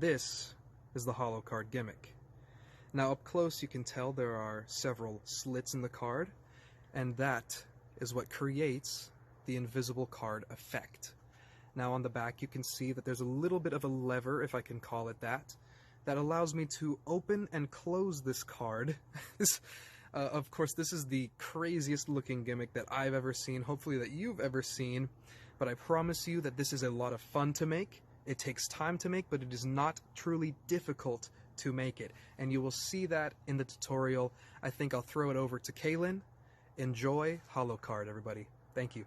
this is the hollow card gimmick. Now up close you can tell there are several slits in the card, and that is what creates the invisible card effect. Now on the back you can see that there's a little bit of a lever, if I can call it that allows me to open and close this card. Of course, this is the craziest looking gimmick that I've ever seen, hopefully that you've ever seen, but I promise you that this is a lot of fun to make. It takes time to make, but it is not truly difficult to make it, and you will see that in the tutorial. I think I'll throw it over to Kaylin. Enjoy hollow card, everybody. Thank you.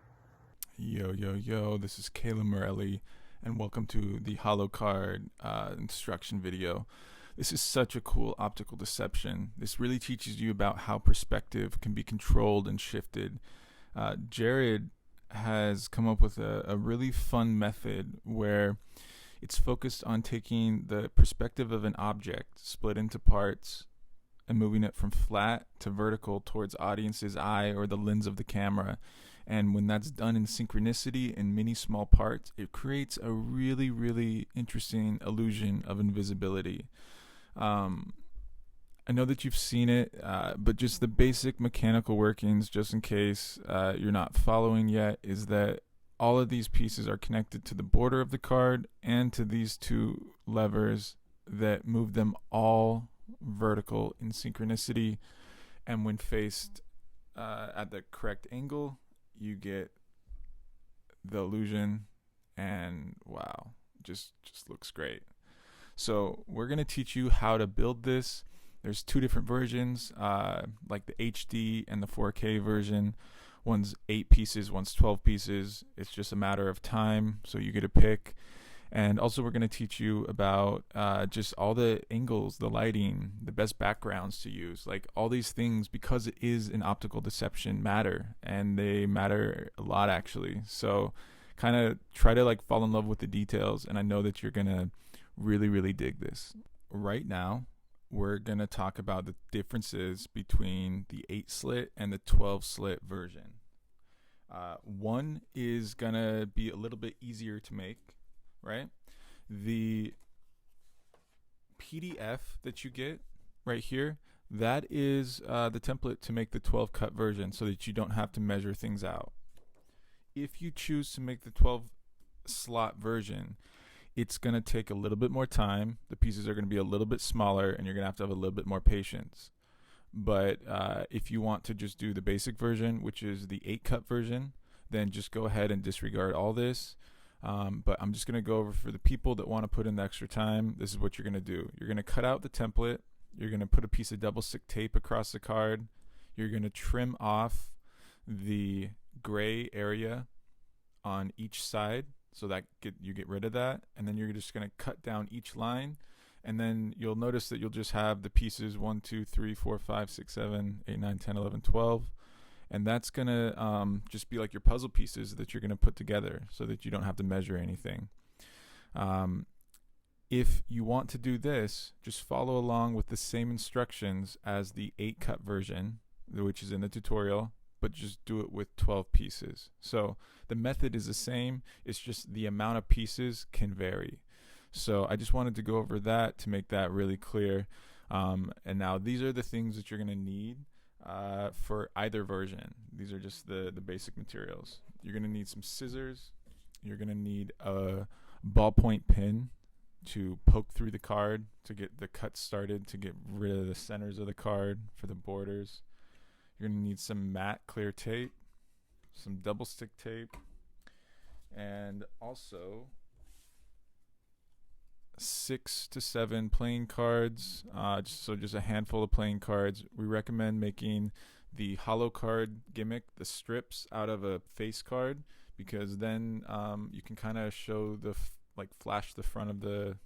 Yo, this is Kaylin Morelli, and welcome to the hollow card instruction video. This is such a cool optical deception. This really teaches you about how perspective can be controlled and shifted. Jared has come up with a really fun method where it's focused on taking the perspective of an object, split into parts, and moving it from flat to vertical towards audience's eye or the lens of the camera. And when that's done in synchronicity in many small parts, it creates a really, really interesting illusion of invisibility. I know that you've seen it, but just the basic mechanical workings, just in case you're not following yet, is that all of these pieces are connected to the border of the card and to these two levers that move them all vertical in synchronicity. And when faced at the correct angle, you get the illusion, and wow, just looks great. So we're going to teach you how to build this. There's two different versions, like the HD and the 4K version. One's 8 pieces, one's 12 pieces. It's just a matter of time, so you get to pick. And also we're going to teach you about just all the angles, the lighting, the best backgrounds to use. Like all these things, because it is an optical deception, matter, and they matter a lot actually. So kind of try to like fall in love with the details, and I know that you're going to really dig this. Right now we're going to talk about the differences between the 8 slit and the 12 slit version. One is going to be a little bit easier to make, right? The PDF that you get right here, that is the template to make the 12 cut version, so that you don't have to measure things out. If you choose to make the 12 slot version, it's going to take a little bit more time. The pieces are going to be a little bit smaller, and you're going to have a little bit more patience. But if you want to just do the basic version, which is the 8 cut version, then just go ahead and disregard all this. But I'm just going to go over for the people that want to put in the extra time. This is what you're going to do. You're going to cut out the template. You're going to put a piece of double stick tape across the card. You're going to trim off the gray area on each side, so that you get rid of that, and then you're just going to cut down each line, and then you'll notice that you'll just have the pieces 1, 2, 3, 4, 5, 6, 7, 8, 9, 10, 11, 12, and that's going to just be like your puzzle pieces that you're going to put together, so that you don't have to measure anything. If you want to do this, just follow along with the same instructions as the 8 cut version, which is in the tutorial, but just do it with 12 pieces. So the method is the same, it's just the amount of pieces can vary. So I just wanted to go over that to make that really clear. And now these are the things that you're going to need for either version. These are just the basic materials. You're going to need some scissors. You're going to need a ballpoint pen to poke through the card to get the cut started, to get rid of the centers of the card for the borders. You're going to need some matte clear tape, some double stick tape, and also 6 to 7 playing cards, just a handful of playing cards. We recommend making the hollow card gimmick, the strips, out of a face card, because then you can kind of show flash the front of the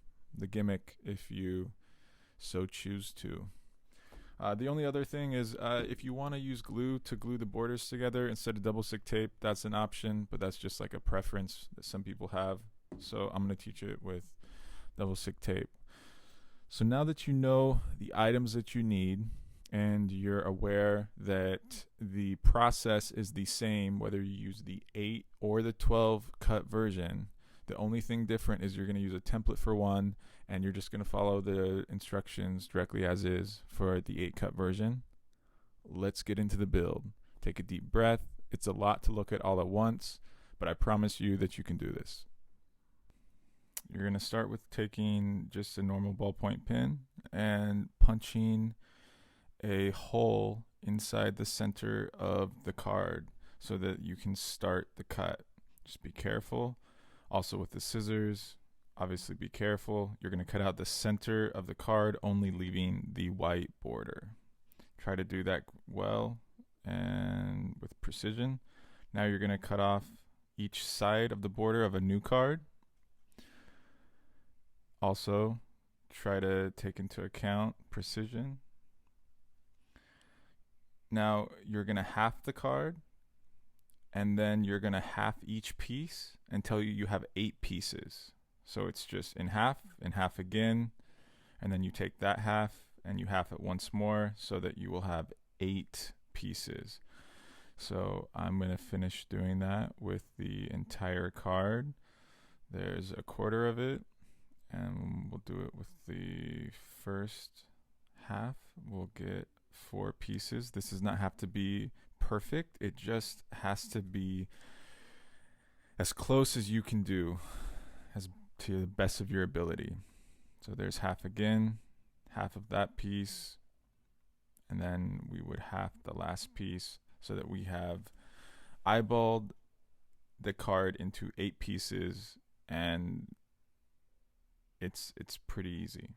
gimmick if you so choose to. The only other thing is if you want to use glue to glue the borders together instead of double stick tape, that's an option, but that's just like a preference that some people have. So I'm going to teach it with double stick tape. So now that you know the items that you need, and you're aware that the process is the same whether you use the 8 or the 12 cut version, The only thing different is you're going to use a template for one, and you're just going to follow the instructions directly as is for the 8-cut version. Let's get into the build. Take a deep breath. It's a lot to look at all at once, but I promise you that you can do this. You're going to start with taking just a normal ballpoint pen and punching a hole inside the center of the card so that you can start the cut. Just be careful. Also with the scissors, obviously be careful. You're going to cut out the center of the card, only leaving the white border. Try to do that well and with precision. Now you're going to cut off each side of the border of a new card. Also, try to take into account precision. Now you're going to half the card, and then you're going to half each piece until you have 8 pieces. So it's just in half again, and then you take that half and you half it once more so that you will have 8 pieces. So I'm going to finish doing that with the entire card. There's a quarter of it, and we'll do it with the first half. We'll get 4 pieces. This does not have to be perfect. It just has to be as close as you can do, as to the best of your ability. So there's half again, half of that piece, and then we would half the last piece so that we have eyeballed the card into 8 pieces, and it's pretty easy.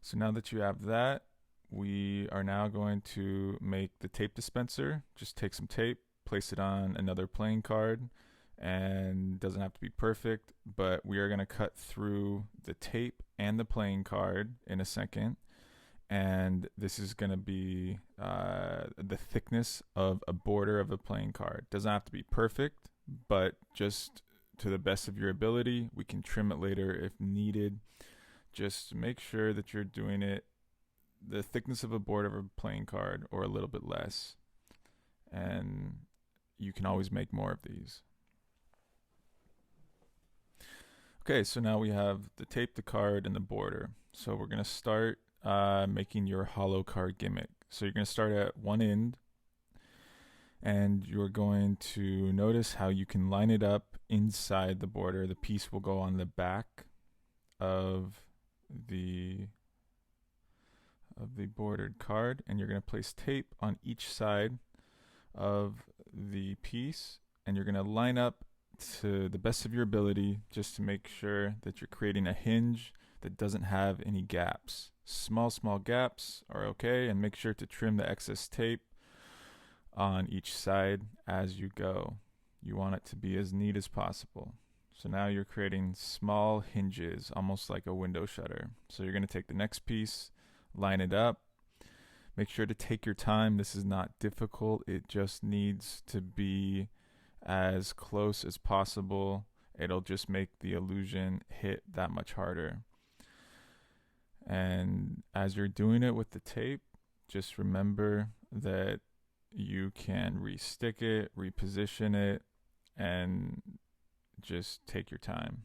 So now that you have that, we are now going to make the tape dispenser. Just take some tape, place it on another playing card, and doesn't have to be perfect, but we are going to cut through the tape and the playing card in a second. And this is going to be the thickness of a border of a playing card. Doesn't have to be perfect, but just to the best of your ability. We can trim it later if needed. Just make sure that you're doing it the thickness of a border of a playing card or a little bit less. And you can always make more of these. Okay, so now we have the tape, the card, and the border. So we're going to start making your hollow card gimmick. So you're going to start at one end, and you're going to notice how you can line it up inside the border. The piece will go on the back of the bordered card, and you're going to place tape on each side of the piece, and you're going to line up to the best of your ability just to make sure that you're creating a hinge that doesn't have any gaps. Small gaps are okay, and make sure to trim the excess tape on each side as you go. You want it to be as neat as possible. So now you're creating small hinges, almost like a window shutter. So you're going to take the next piece, line it up. Make sure to take your time. This is not difficult. It just needs to be as close as possible. It'll just make the illusion hit that much harder. And as you're doing it with the tape, just remember that you can re-stick it, reposition it, and just take your time.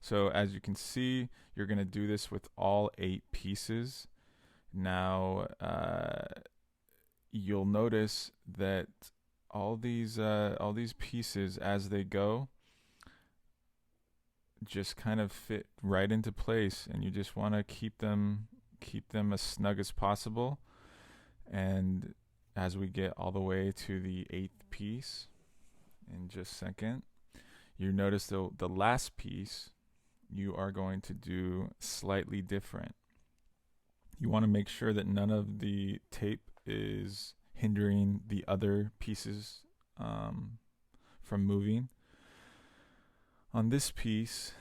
So as you can see, you're going to do this with all 8 pieces. Now, you'll notice that all these pieces, as they go, just kind of fit right into place, and you just want to keep them as snug as possible. And as we get all the way to the 8th piece, in just a second, you notice the last piece you are going to do slightly different. You want to make sure that none of the tape is hindering the other pieces from moving. On this piece,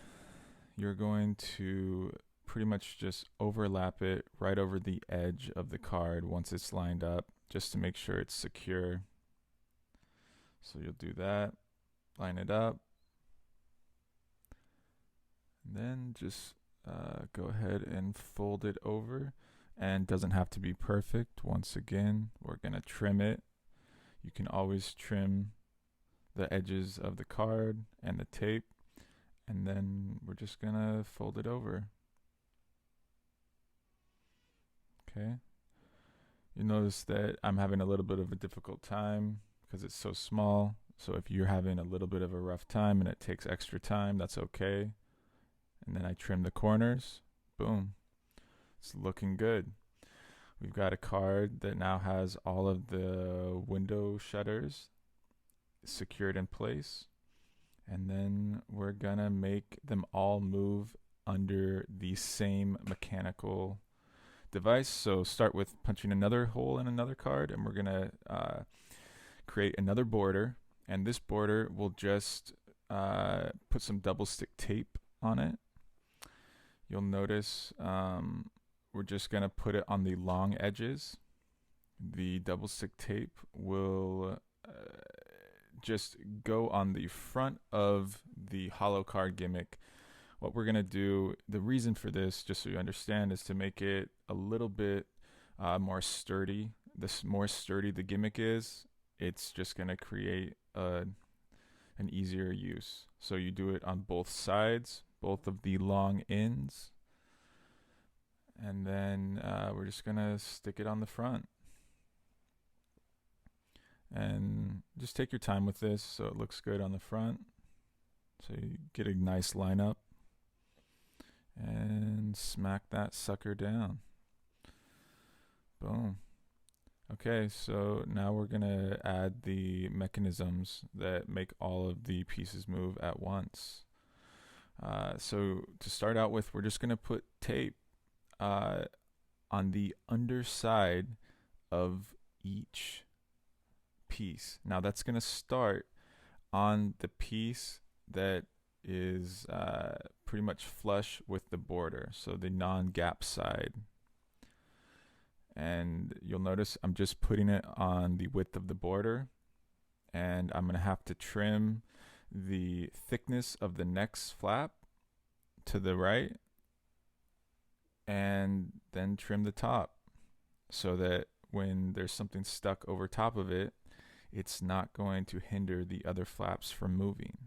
you're going to pretty much just overlap it right over the edge of the card once it's lined up, just to make sure it's secure. So you'll do that, line it up, and then just go ahead and fold it over. And doesn't have to be perfect. Once again, we're going to trim it. You can always trim the edges of the card and the tape, and then we're just gonna fold it over. Okay. You notice that I'm having a little bit of a difficult time because it's so small. So if you're having a little bit of a rough time and it takes extra time, that's okay. And then I trim the corners. Boom. It's looking good. We've got a card that now has all of the window shutters secured in place. And then we're gonna make them all move under the same mechanical device. So start with punching another hole in another card, and we're gonna create another border, and this border will just put some double stick tape on it. You'll notice we're just gonna put it on the long edges. The double stick tape will just go on the front of the hollow card gimmick. What we're gonna do, the reason for this, just so you understand, is to make it a little bit more sturdy. The more sturdy the gimmick is, it's just gonna create an easier use. So you do it on both sides, both of the long ends, and then we're just gonna stick it on the front. And just take your time with this so it looks good on the front, so you get a nice lineup. And smack that sucker down. Boom. Okay, so now we're gonna add the mechanisms that make all of the pieces move at once. So to start out with, we're just gonna put tape on the underside of each piece. Now that's gonna start on the piece that is pretty much flush with the border, so the non-gap side. And you'll notice I'm just putting it on the width of the border, and I'm gonna have to trim the thickness of the next flap to the right, and then trim the top so that when there's something stuck over top of it, it's not going to hinder the other flaps from moving.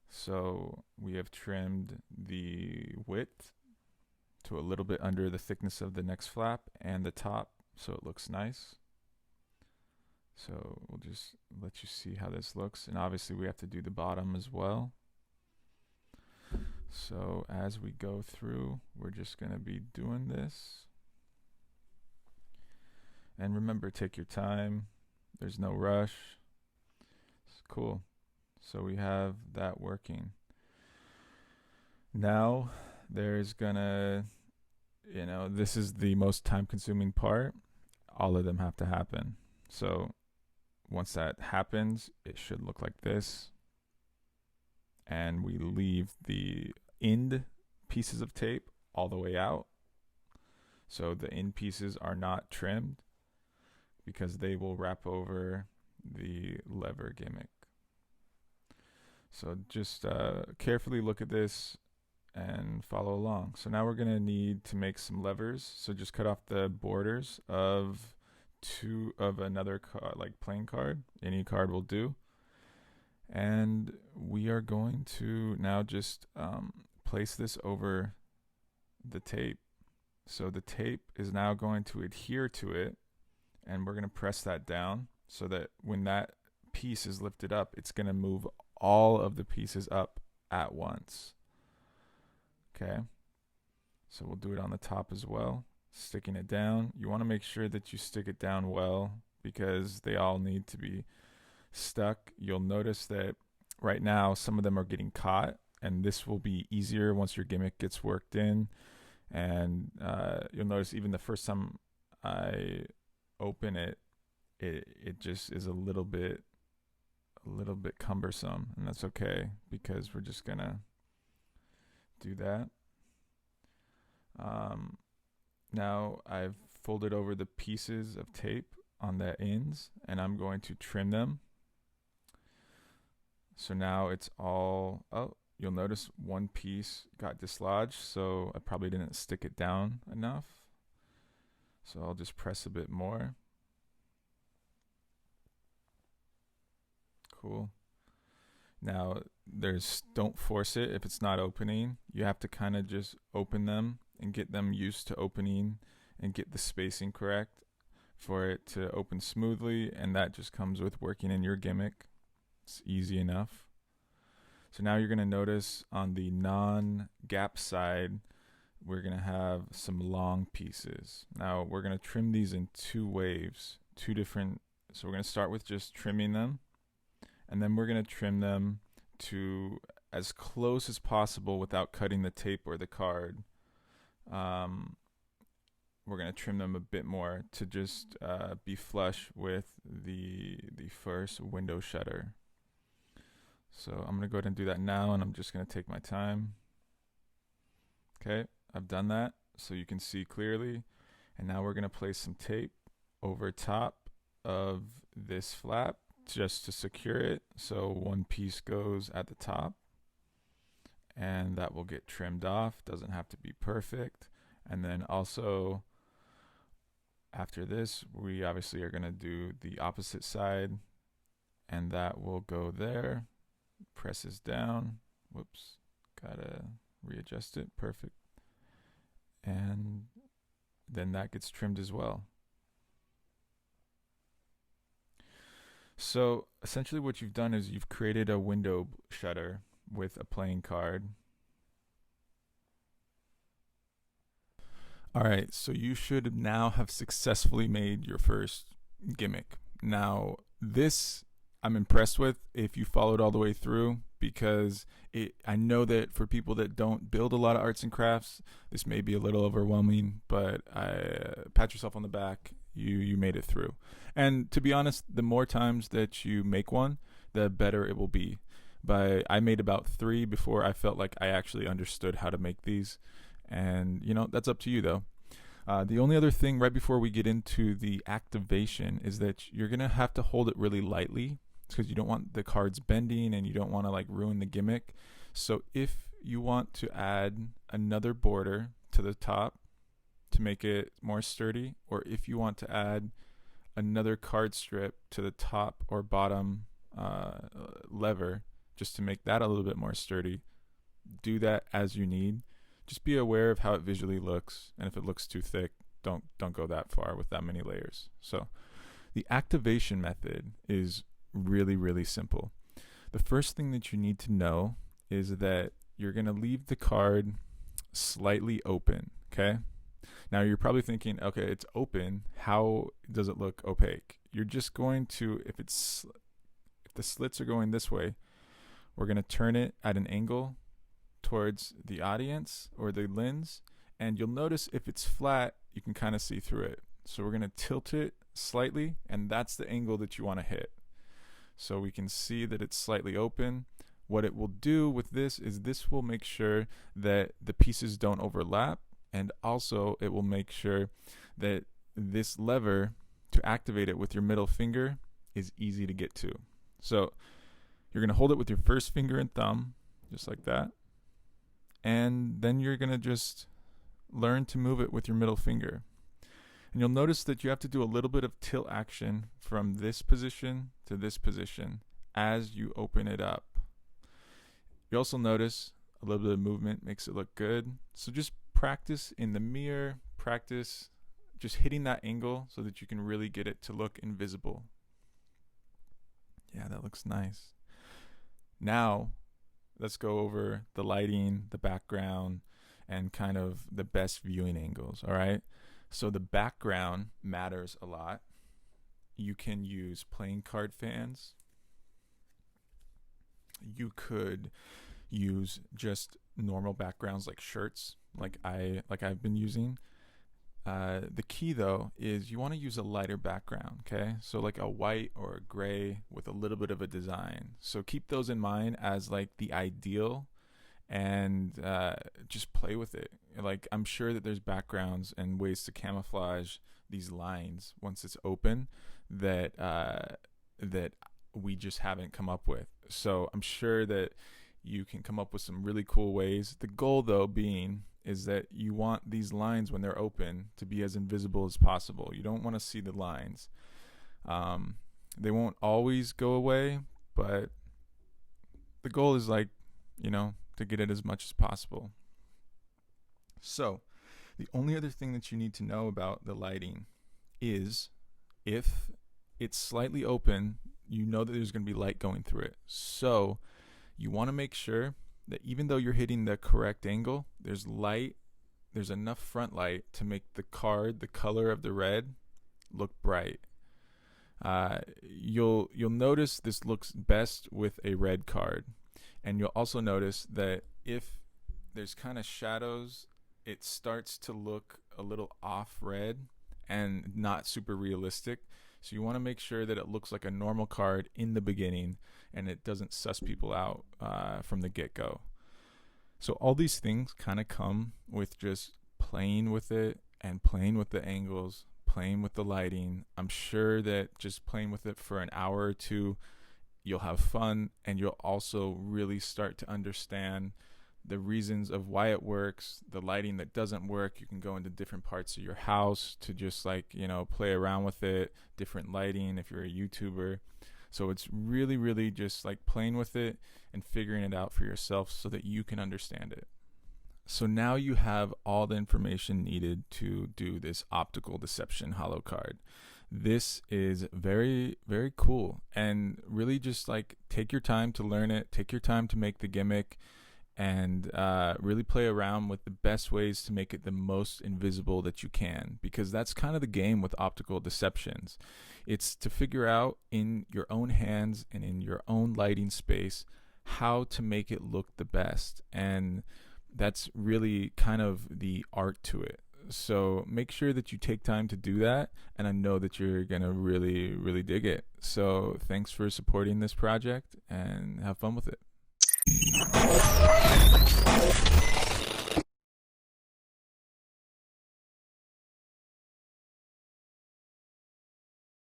So we have trimmed the width to a little bit under the thickness of the next flap and the top, so it looks nice. So we'll just let you see how this looks, and obviously we have to do the bottom as well. So as we go through, we're just gonna be doing this. And remember, take your time. There's no rush. It's cool. So we have that working. Now there's gonna, this is the most time consuming part. All of them have to happen. So once that happens, it should look like this. And we leave the end pieces of tape all the way out. So the end pieces are not trimmed because they will wrap over the lever gimmick. So just carefully look at this and follow along. So now we're gonna need to make some levers. So just cut off the borders of another card, like plain card. Any card will do. And we are going to now just place this over the tape. So the tape is now going to adhere to it, and we're gonna press that down so that when that piece is lifted up, it's gonna move all of the pieces up at once. Okay, so we'll do it on the top as well, sticking it down. You want to make sure that you stick it down well because they all need to be stuck. You'll notice that right now some of them are getting caught, and this will be easier once your gimmick gets worked in. And you'll notice even the first time I open it, it just is a little bit cumbersome, and that's okay because we're just gonna do that. Now I've folded over the pieces of tape on the ends, and I'm going to trim them. So now it's all, you'll notice one piece got dislodged, so I probably didn't stick it down enough. So I'll just press a bit more. Cool. Now, don't force it if it's not opening. You have to kind of just open them and get them used to opening and get the spacing correct for it to open smoothly, and that just comes with working in your gimmick. It's easy enough. So now you're going to notice on the non-gap side, we're going to have some long pieces. Now we're going to trim these in 2 waves, 2 different. So we're going to start with just trimming them, and then we're going to trim them to as close as possible without cutting the tape or the card. We're going to trim them a bit more to just be flush with the first window shutter. So I'm going to go ahead and do that now, and I'm just going to take my time. Okay, I've done that so you can see clearly. And now we're going to place some tape over top of this flap just to secure it. So one piece goes at the top, and that will get trimmed off. Doesn't have to be perfect. And then also after this, we obviously are going to do the opposite side, and that will go there. Presses down. Whoops, gotta readjust it. Perfect. And then that gets trimmed as well. So essentially what you've done is you've created a window shutter with a playing card. All right, so you should now have successfully made your first gimmick. Now this I'm impressed with if you followed all the way through, because I know that for people that don't build a lot of arts and crafts, this may be a little overwhelming, but pat yourself on the back. You made it through. And to be honest, the more times that you make one, the better it will be. But I made about 3 before I felt like I actually understood how to make these. And, that's up to you, though. The only other thing right before we get into the activation is that you're going to have to hold it really lightly, because you don't want the cards bending and you don't want to ruin the gimmick. So if you want to add another border to the top to make it more sturdy, or if you want to add another card strip to the top or bottom lever just to make that a little bit more sturdy, do that as you need. Just be aware of how it visually looks, and if it looks too thick, don't go that far with that many layers. So the activation method is really, really simple. The first thing that you need to know is that you're going to leave the card slightly open, okay? Now you're probably thinking, okay, it's open, how does it look opaque? You're just going to, if the slits are going this way, we're going to turn it at an angle towards the audience or the lens, and you'll notice if it's flat, you can kind of see through it. So we're going to tilt it slightly, and that's the angle that you want to hit. So we can see that it's slightly open. What it will do with this is this will make sure that the pieces don't overlap, and also it will make sure that this lever to activate it with your middle finger is easy to get to. So you're going to hold it with your first finger and thumb, just like that. And then you're going to just learn to move it with your middle finger. And you'll notice that you have to do a little bit of tilt action from this position to this position as you open it up. You also notice a little bit of movement makes it look good. So just practice in the mirror, practice just hitting that angle so that you can really get it to look invisible. Yeah, that looks nice. Now, let's go over the lighting, the background, and kind of the best viewing angles, all right? So the background matters a lot. You can use playing card fans. You could use just normal backgrounds like shirts, like I've been using. The key though is you want to use a lighter background, okay? So like a white or a gray with a little bit of a design. So keep those in mind as like the ideal, and just play with it. Like I'm sure that there's backgrounds and ways to camouflage these lines once it's open that that we just haven't come up with. So I'm sure that you can come up with some really cool ways. The goal though being is that you want these lines when they're open to be as invisible as possible. You don't want to see the lines. They won't always go away, but the goal is like, to get it as much as possible. So the only other thing that you need to know about the lighting is if it's slightly open, you know that there's going to be light going through it. So you want to make sure that even though you're hitting the correct angle, there's enough front light to make the card, the color of the red, look bright. You'll notice this looks best with a red card. And you'll also notice that if there's kind of shadows, it starts to look a little off red and not super realistic. So you want to make sure that it looks like a normal card in the beginning and it doesn't suss people out from the get-go. So all these things kind of come with just playing with it and playing with the angles, playing with the lighting. I'm sure that just playing with it for an hour or two, you'll have fun, and you'll also really start to understand the reasons of why it works, the lighting that doesn't work. You can go into different parts of your house to just play around with it, different lighting if you're a YouTuber. So it's really, really just like playing with it and figuring it out for yourself so that you can understand it. So now you have all the information needed to do this optical deception holo card. This is very, very cool, and really just take your time to learn it, take your time to make the gimmick, and really play around with the best ways to make it the most invisible that you can, because that's kind of the game with optical deceptions. It's to figure out in your own hands and in your own lighting space how to make it look the best, and that's really kind of the art to it. So make sure that you take time to do that, and I know that you're gonna really, really dig it. So thanks for supporting this project, and have fun with it.